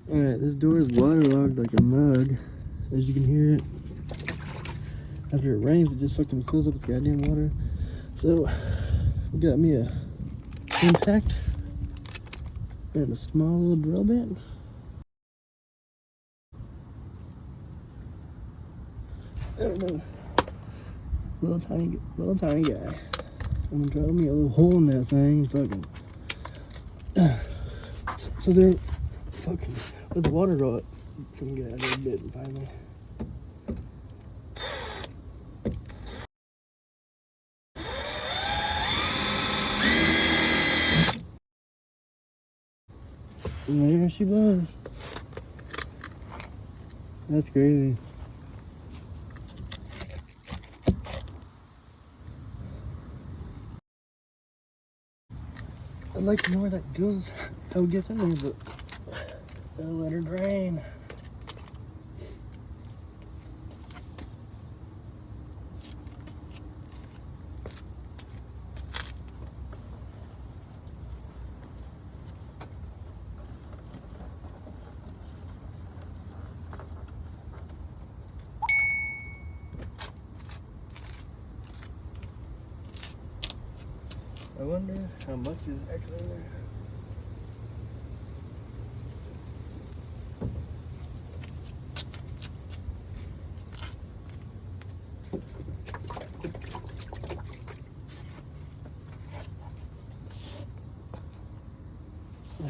Alright, this door is waterlogged like a mug. As you can hear it. After it rains, it just fucking fills up with goddamn water. So, we got me a impact and a small little drill bit. I don't know. Little tiny guy. I'm gonna drill me a little hole in that thing. Fucking. So they're fucking. Let the water go up. Fucking get out of there a bit finally. And there she was. That's crazy. I'd like to know where that goes, how it gets in there, but I'll let her drain. I wonder how much is actually in there.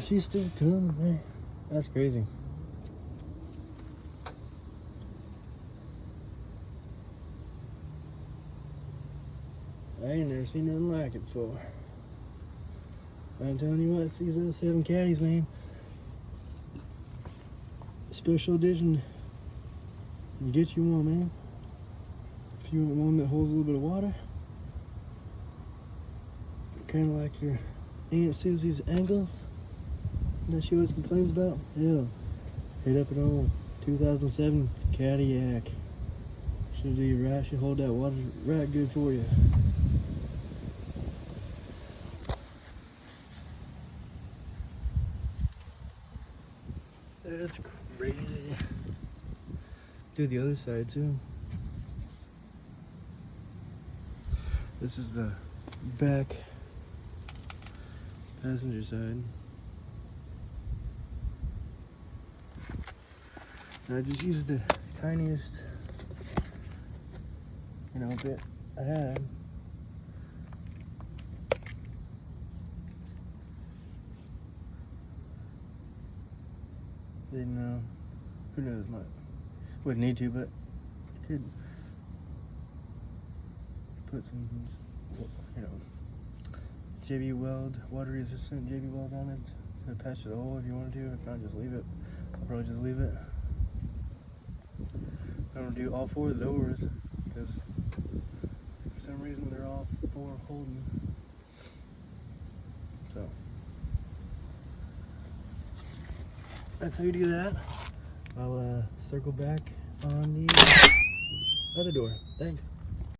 She's still coming, man. That's crazy. I ain't never seen nothing like it before. I'm telling you what, it's these little 7 caddies, man. Special edition. You get you one, man. If you want one that holds a little bit of water, kind of like your Aunt Susie's ankles that she always complains about. Yeah, hit up an old 2007 Cadillac. Should do you right. Should hold that water right good for you. That's crazy. Do the other side too. This is the back passenger side. I just used the tiniest, bit I had. Didn't know. Who knows? Wouldn't need to, but could put some, JB Weld, water resistant JB Weld on it to patch the hole if you wanted to. If not, just leave it. I'll probably just leave it. I don't do all 4 of the doors because for some reason they're all 4 holding. So that's how you do that. I'll circle back on the other door. Thanks.